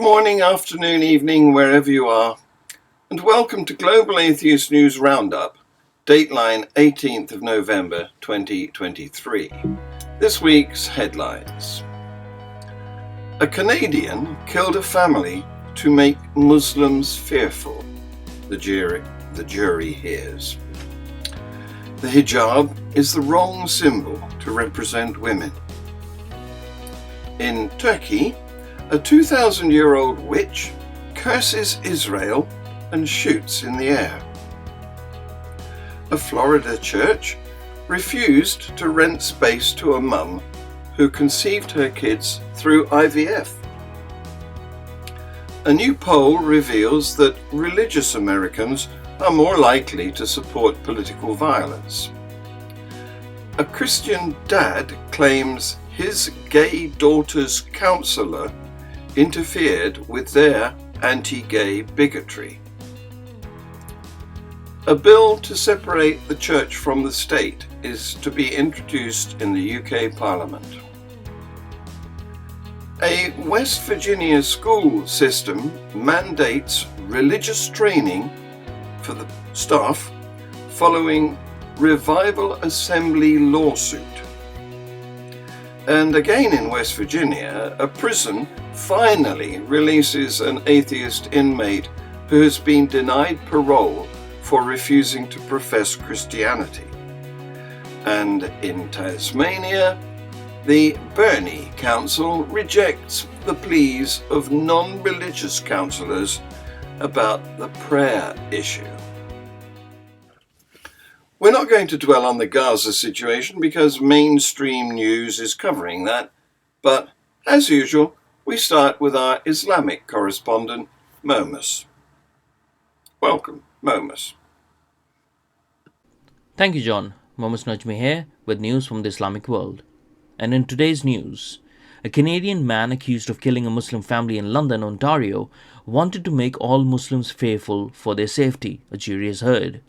morning, afternoon, evening, wherever you are, and welcome to Global Atheist News Roundup, dateline 18th of November 2023. This week's headlines. A Canadian killed a family to make Muslims fearful, the jury hears. The hijab is the wrong symbol to represent women. In Turkey, a 2,000-year-old witch curses Israel and shoots in the air. A Florida church refused to rent space to a mum who conceived her kids through IVF. A new poll reveals that religious Americans are more likely to support political violence. A Christian dad claims his gay daughter's councillor interfered with their anti-gay bigotry. A bill to separate the church from the state is to be introduced in the UK Parliament. A West Virginia school system mandates religious training for the staff following Revival Assembly lawsuit. And again in West Virginia, a prison finally releases an atheist inmate who has been denied parole for refusing to profess Christianity. And in Tasmania, the Burnie Council rejects the pleas of non-religious councillors about the prayer issue. We're not going to dwell on the Gaza situation because mainstream news is covering that, but as usual, we start with our Islamic correspondent, Momus. Welcome, Momus. Thank you, John. Momus Najmi here with news from the Islamic world. And in today's news, a Canadian man accused of killing a Muslim family in London, Ontario, wanted to make all Muslims fearful for their safety, a jury has heard.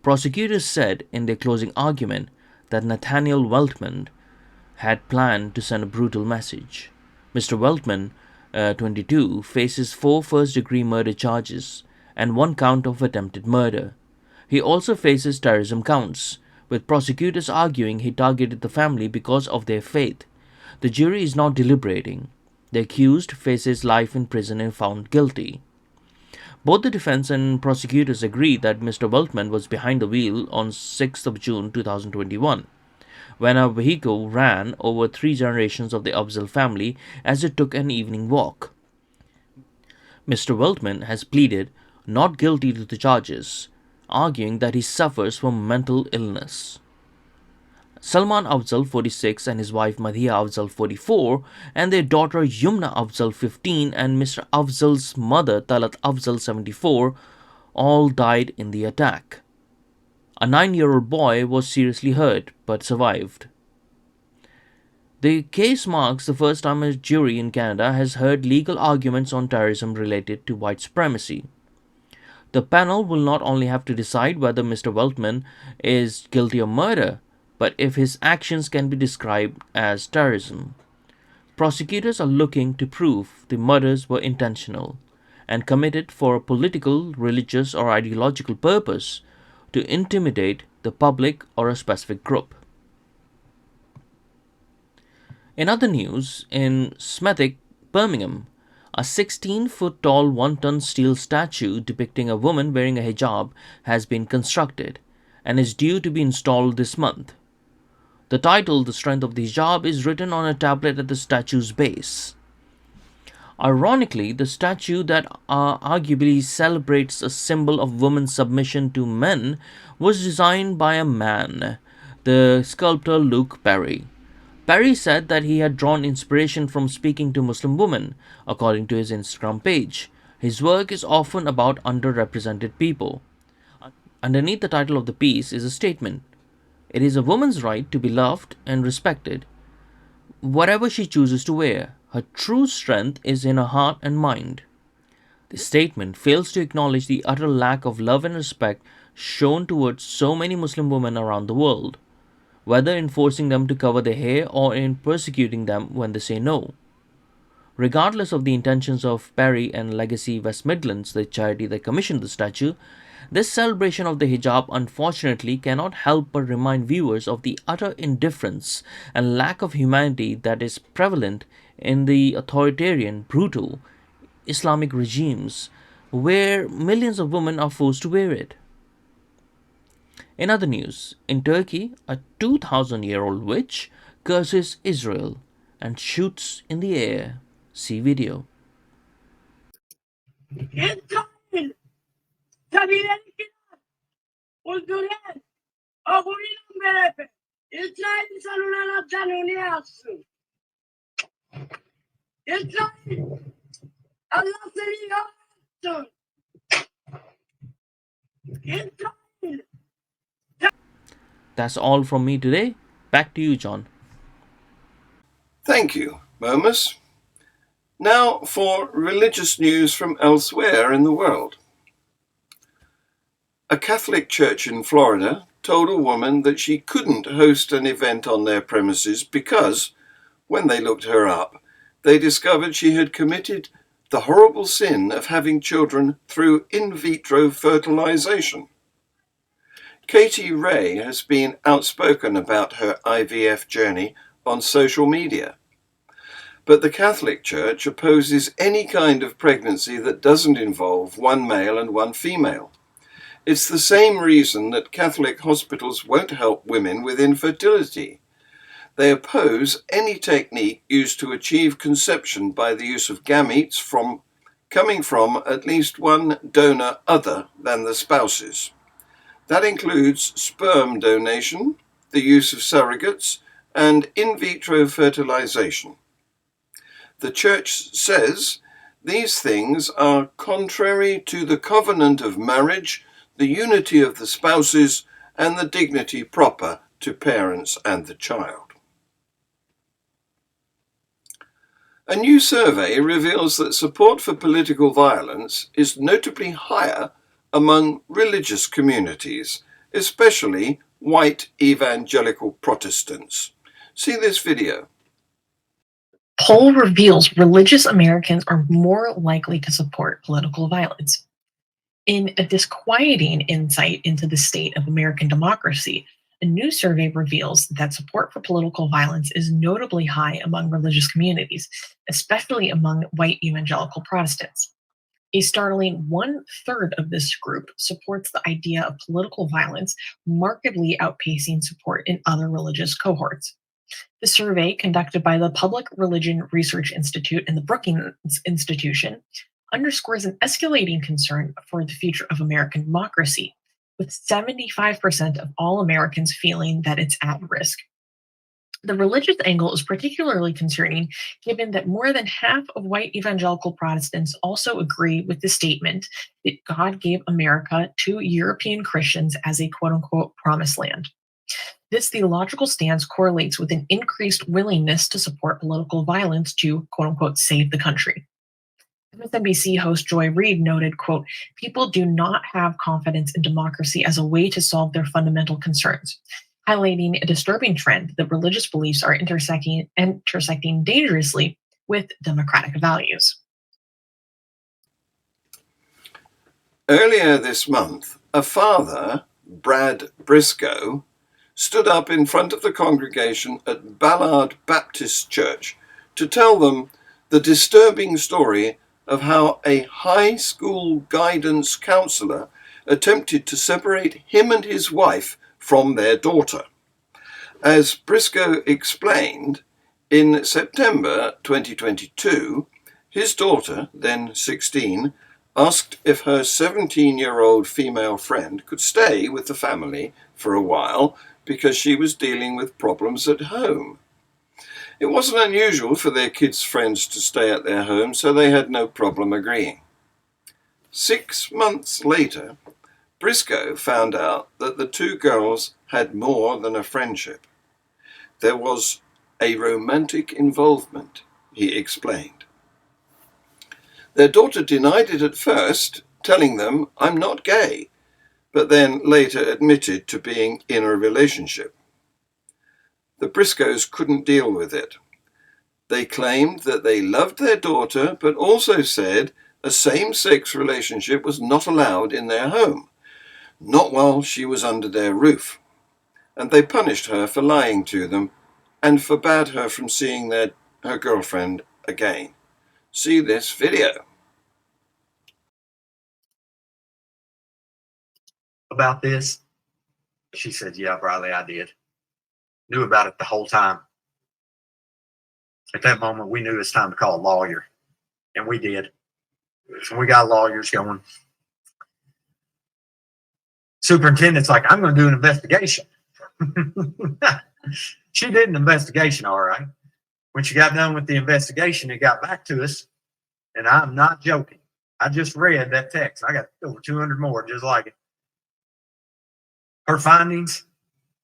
Prosecutors said in their closing argument that Nathaniel Weltman had planned to send a brutal message. Mr. Weltman, 22, faces 4 first-degree murder charges and 1 count of attempted murder. He also faces terrorism counts, with prosecutors arguing he targeted the family because of their faith. The jury is now deliberating. The accused faces life in prison if found guilty. Both the defense and prosecutors agree that Mr. Weltman was behind the wheel on 6th of June 2021, when a vehicle ran over 3 generations of the Afzal family as it took an evening walk. Mr. Weltman has pleaded not guilty to the charges, arguing that he suffers from mental illness. Salman Afzal, 46, and his wife Madhiya Afzal, 44, and their daughter Yumna Afzal, 15, and Mr. Afzal's mother Talat Afzal, 74, all died in the attack. A 9-year-old boy was seriously hurt but survived. The case marks the first time a jury in Canada has heard legal arguments on terrorism related to white supremacy. The panel will not only have to decide whether Mr. Weltman is guilty of murder, but if his actions can be described as terrorism. Prosecutors are looking to prove the murders were intentional and committed for a political, religious, or ideological purpose to intimidate the public or a specific group. In other news, in Smethwick, Birmingham, a 16-foot-tall 1-ton steel statue depicting a woman wearing a hijab has been constructed and is due to be installed this month. The title, The Strength of the Hijab, is written on a tablet at the statue's base. Ironically, the statue that arguably celebrates a symbol of women's submission to men was designed by a man, the sculptor Luke Perry. Perry said that he had drawn inspiration from speaking to Muslim women, according to his Instagram page. His work is often about underrepresented people. Underneath the title of the piece is a statement. It is a woman's right to be loved and respected, whatever she chooses to wear. Her true strength is in her heart and mind. The statement fails to acknowledge the utter lack of love and respect shown towards so many Muslim women around the world, whether in forcing them to cover their hair or in persecuting them when they say no. Regardless of the intentions of Perry and Legacy West Midlands, the charity that commissioned the statue, this celebration of the hijab unfortunately cannot help but remind viewers of the utter indifference and lack of humanity that is prevalent in the authoritarian, brutal Islamic regimes where millions of women are forced to wear it. In other news, in Turkey, a 2,000-year-old witch curses Israel and shoots in the air. See video. İsrail kabileleri öldüren oğluyla beraber İsrail insanlara canını yazsın. İsrail Allah seni yansın. İsrail. That's all from me today. Back to you, John. Thank you, Momus. Now for religious news from elsewhere in the world. A Catholic church in Florida told a woman that she couldn't host an event on their premises because, when they looked her up, they discovered she had committed the horrible sin of having children through in vitro fertilization. Katie Ray has been outspoken about her IVF journey on social media. But the Catholic Church opposes any kind of pregnancy that doesn't involve one male and one female. It's the same reason that Catholic hospitals won't help women with infertility. They oppose any technique used to achieve conception by the use of gametes coming from at least one donor other than the spouses. That includes sperm donation, the use of surrogates, and in vitro fertilization. The Church says these things are contrary to the covenant of marriage, the unity of the spouses, and the dignity proper to parents and the child. A new survey reveals that support for political violence is notably higher among religious communities, especially white evangelical Protestants. See this video. Poll reveals religious Americans are more likely to support political violence. In a disquieting insight into the state of American democracy, a new survey reveals that support for political violence is notably high among religious communities, especially among white evangelical Protestants. A startling 1/3 of this group supports the idea of political violence, markedly outpacing support in other religious cohorts. The survey, conducted by the Public Religion Research Institute and the Brookings Institution, underscores an escalating concern for the future of American democracy, with 75% of all Americans feeling that it's at risk. The religious angle is particularly concerning given that more than half of white evangelical Protestants also agree with the statement that God gave America to European Christians as a quote-unquote promised land. This theological stance correlates with an increased willingness to support political violence to quote-unquote save the country. MSNBC host Joy Reid noted, quote, people do not have confidence in democracy as a way to solve their fundamental concerns, highlighting a disturbing trend that religious beliefs are intersecting dangerously with democratic values. Earlier this month, a father, Brad Briscoe, stood up in front of the congregation at Ballard Baptist Church to tell them the disturbing story of how a high school guidance counselor attempted to separate him and his wife from their daughter. As Briscoe explained, in September 2022, his daughter, then 16, asked if her 17-year-old female friend could stay with the family for a while because she was dealing with problems at home. It wasn't unusual for their kids' friends to stay at their home, so they had no problem agreeing. 6 months later, Briscoe found out that the two girls had more than a friendship. There was a romantic involvement, he explained. Their daughter denied it at first, telling them, "I'm not gay," but then later admitted to being in a relationship. The Briscoes couldn't deal with it. They claimed that they loved their daughter, but also said a same-sex relationship was not allowed in their home, not while she was under their roof. And they punished her for lying to them and forbade her from seeing her girlfriend again. See this video. About this? She said, yeah, Briley, I did. Knew about it the whole time. At that moment, we knew it's time to call a lawyer. And we did. So we got lawyers going. Superintendent's like, I'm going to do an investigation. She did an investigation, all right. When she got done with the investigation, it got back to us. And I'm not joking. I just read that text. I got over 200 more just like it. Her findings,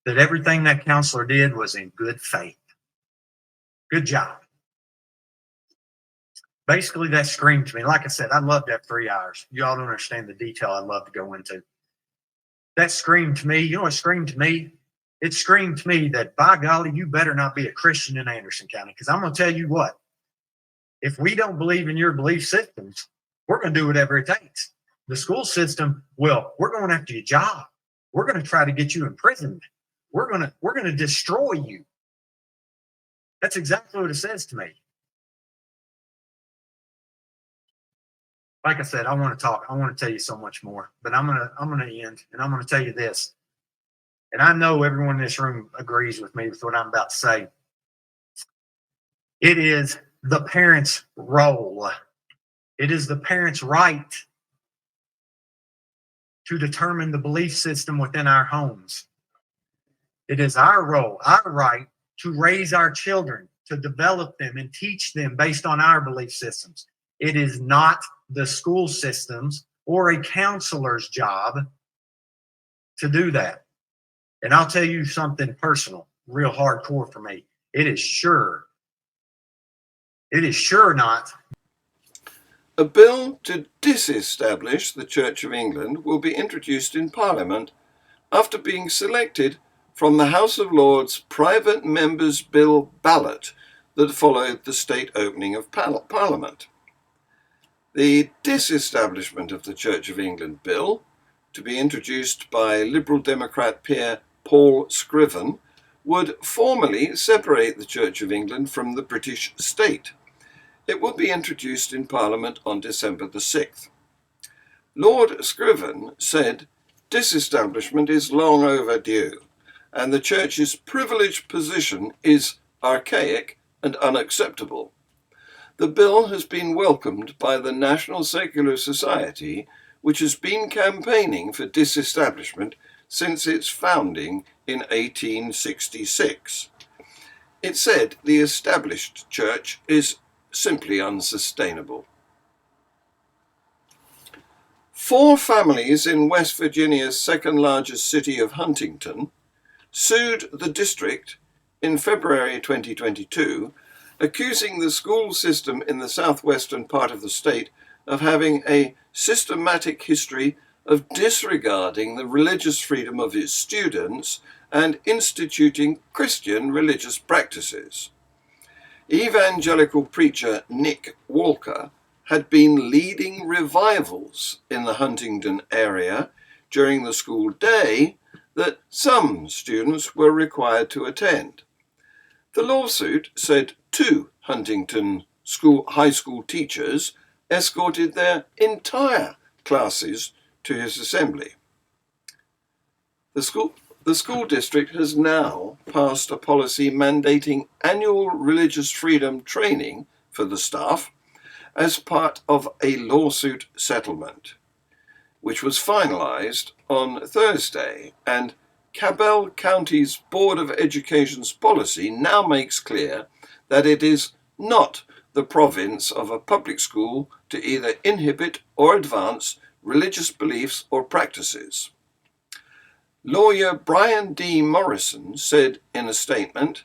that everything that counselor did was in good faith. Good job. Basically, that screamed to me. Like I said, I loved that 3 hours. You all don't understand the detail I'd love to go into. That screamed to me. You know what screamed to me? It screamed to me that, by golly, you better not be a Christian in Anderson County. Because I'm going to tell you what. If we don't believe in your belief systems, we're going to do whatever it takes. The school system, well, we're going after your job. We're going to try to get you imprisoned. We're going to destroy you. That's exactly what it says to me. Like I said, I want to talk. I want to tell you so much more, but I'm going to end, and I'm going to tell you this. And I know everyone in this room agrees with me with what I'm about to say. It is the parent's role. It is the parent's right to determine the belief system within our homes. It is our role, our right to raise our children, to develop them and teach them based on our belief systems. It is not the school systems or a counselor's job to do that. And I'll tell you something personal, real hardcore for me. It is sure not. A bill to disestablish the Church of England will be introduced in Parliament after being selected from the House of Lords Private Members' Bill ballot that followed the state opening of Parliament. The Disestablishment of the Church of England Bill, to be introduced by Liberal Democrat peer Paul Scriven, would formally separate the Church of England from the British state. It will be introduced in Parliament on December the 6th. Lord Scriven said disestablishment is long overdue, and the Church's privileged position is archaic and unacceptable. The bill has been welcomed by the National Secular Society, which has been campaigning for disestablishment since its founding in 1866. It said the established church is simply unsustainable. 4 families in West Virginia's second largest city of Huntington sued the district in February 2022, accusing the school system in the southwestern part of the state of having a systematic history of disregarding the religious freedom of its students and instituting Christian religious practices. Evangelical preacher Nick Walker had been leading revivals in the Huntington area during the school day that some students were required to attend. The lawsuit said 2 Huntington high school teachers escorted their entire classes to his assembly. The school district has now passed a policy mandating annual religious freedom training for the staff as part of a lawsuit settlement, which was finalized on Thursday, and Cabell County's Board of Education's policy now makes clear that it is not the province of a public school to either inhibit or advance religious beliefs or practices. Lawyer Brian D. Morrison said in a statement,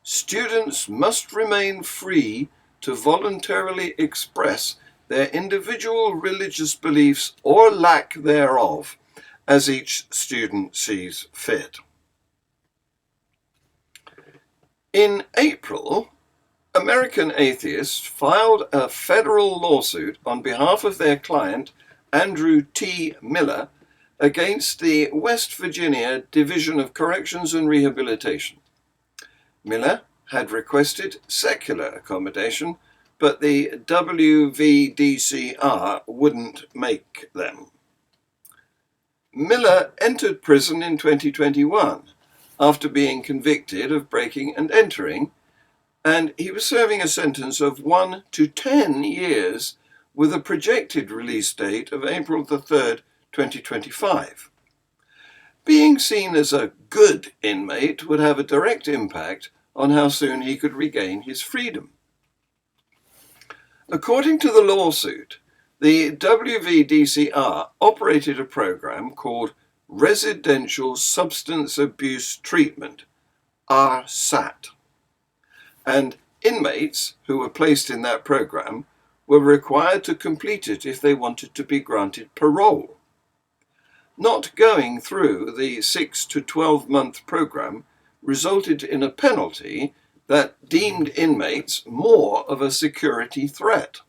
"Students must remain free to voluntarily express their individual religious beliefs or lack thereof, as each student sees fit." In April, American atheists filed a federal lawsuit on behalf of their client, Andrew T. Miller, against the West Virginia Division of Corrections and Rehabilitation. Miller had requested secular accommodation, but the WVDCR wouldn't make them. Miller entered prison in 2021 after being convicted of breaking and entering, and he was serving a sentence of 1 to 10 years with a projected release date of April the 3rd, 2025. Being seen as a good inmate would have a direct impact on how soon he could regain his freedom. According to the lawsuit, the WVDCR operated a program called Residential Substance Abuse Treatment, RSAT, and inmates who were placed in that program were required to complete it if they wanted to be granted parole. Not going through the 6 to 12-month program resulted in a penalty that deemed inmates more of a security threat.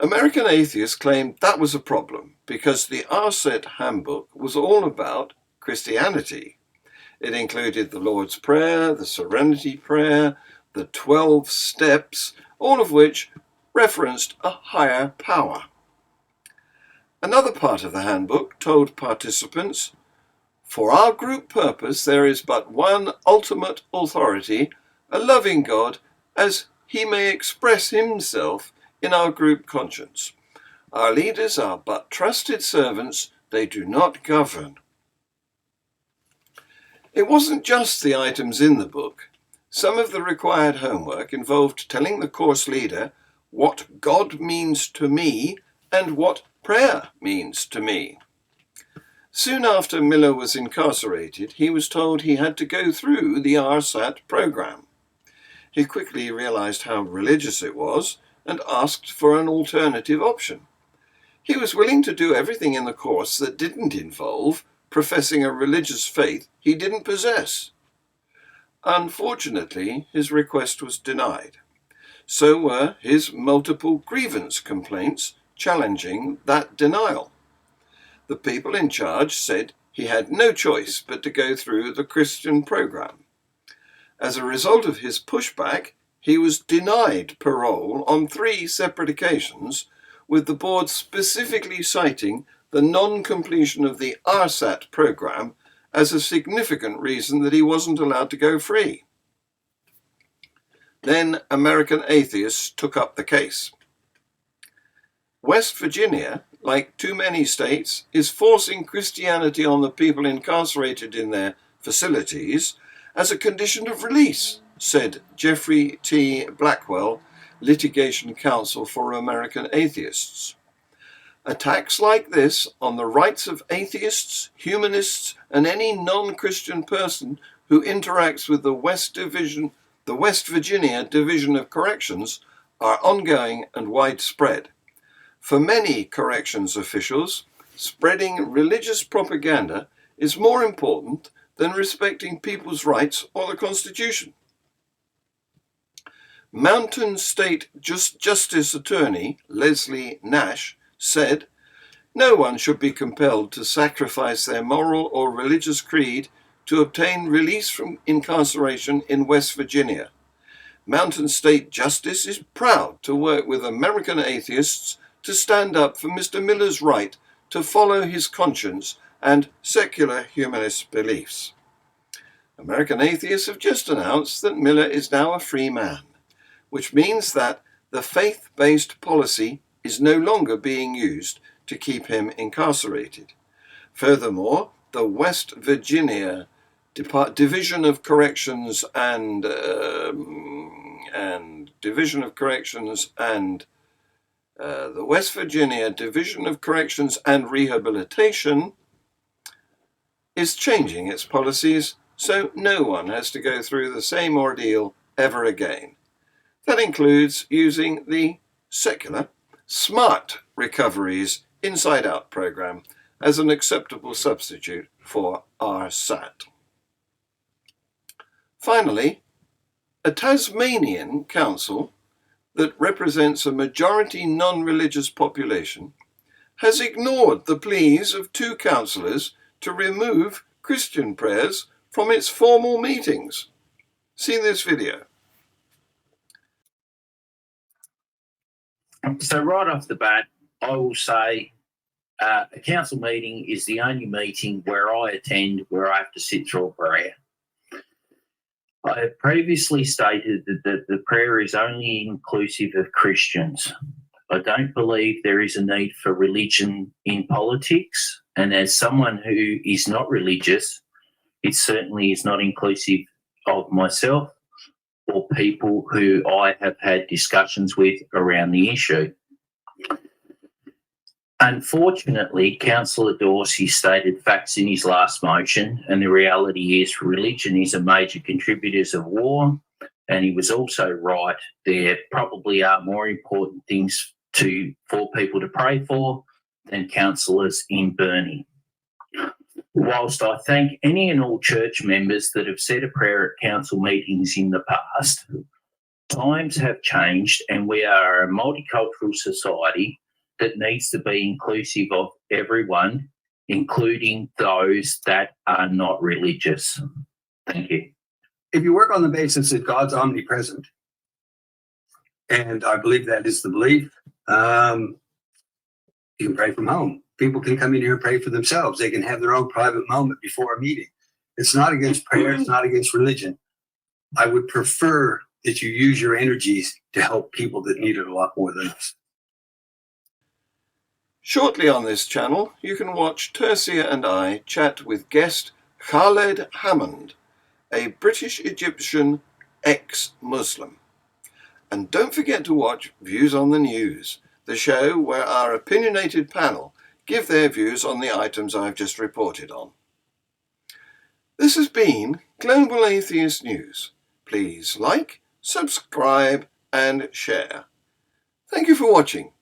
American atheists claimed that was a problem because the RSAT handbook was all about Christianity. It included the Lord's Prayer, the Serenity Prayer, the 12 steps, all of which referenced a higher power. Another part of the handbook told participants, "For our group purpose there is but one ultimate authority, a loving God, as he may express himself in our group conscience. Our leaders are but trusted servants, they do not govern." It wasn't just the items in the book. Some of the required homework involved telling the course leader what God means to me and what prayer means to me. Soon after Miller was incarcerated, he was told he had to go through the RSAT program. He quickly realized how religious it was and asked for an alternative option. He was willing to do everything in the course that didn't involve professing a religious faith he didn't possess. Unfortunately, his request was denied. So were his multiple grievance complaints challenging that denial. The people in charge said he had no choice but to go through the Christian program. As a result of his pushback, he was denied parole on 3 separate occasions, with the board specifically citing the non-completion of the RSAT program as a significant reason that he wasn't allowed to go free. Then American atheists took up the case. West Virginia, like too many states, is forcing Christianity on the people incarcerated in their facilities as a condition of release, said Jeffrey T. Blackwell, litigation counsel for American atheists. Attacks like this on the rights of atheists, humanists, and any non-Christian person who interacts with the West Virginia Division of Corrections are ongoing and widespread. For many corrections officials, spreading religious propaganda is more important than respecting people's rights or the Constitution. Mountain State Justice Attorney Leslie Nash said, "No one should be compelled to sacrifice their moral or religious creed to obtain release from incarceration in West Virginia. Mountain State Justice is proud to work with American atheists to stand up for Mr. Miller's right to follow his conscience and secular humanist beliefs." American atheists have just announced that Miller is now a free man, which means that the faith-based policy is no longer being used to keep him incarcerated. Furthermore, the West Virginia Division of Corrections and the West Virginia Division of Corrections and Rehabilitation is changing its policies so no one has to go through the same ordeal ever again. That includes using the secular SMART Recoveries Inside Out program as an acceptable substitute for RSAT. Finally, A Tasmanian council that represents a majority non-religious population has ignored the pleas of 2 councillors to remove Christian prayers from its formal meetings. See this video. So right off the bat, I will say a council meeting is the only meeting where I attend where I have to sit through a prayer. I have previously stated that the prayer is only inclusive of Christians. I don't believe there is a need for religion in politics, and as someone who is not religious, it certainly is not inclusive of myself or people who I have had discussions with around the issue. Unfortunately, Councillor Dorsey stated facts in his last motion, and the reality is religion is a major contributor of war, and he was also right. There probably are more important things for people to pray for than councillors in Burnie. Whilst I thank any and all church members that have said a prayer at council meetings in the past, times have changed and we are a multicultural society that needs to be inclusive of everyone, including those that are not religious. Thank you. If you work on the basis that God's omnipresent, and I believe that is the belief, you can pray from home. People can come in here and pray for themselves. They can have their own private moment before a meeting. It's not against prayer. It's not against religion. I would prefer that you use your energies to help people that need it a lot more than us. Shortly on this channel, you can watch Tercia and I chat with guest Khaled Hammond, a British-Egyptian ex-Muslim. And don't forget to watch Views on the News, the show where our opinionated panel give their views on the items I've just reported on. This has been Global Atheist News. Please like, subscribe and share. Thank you for watching.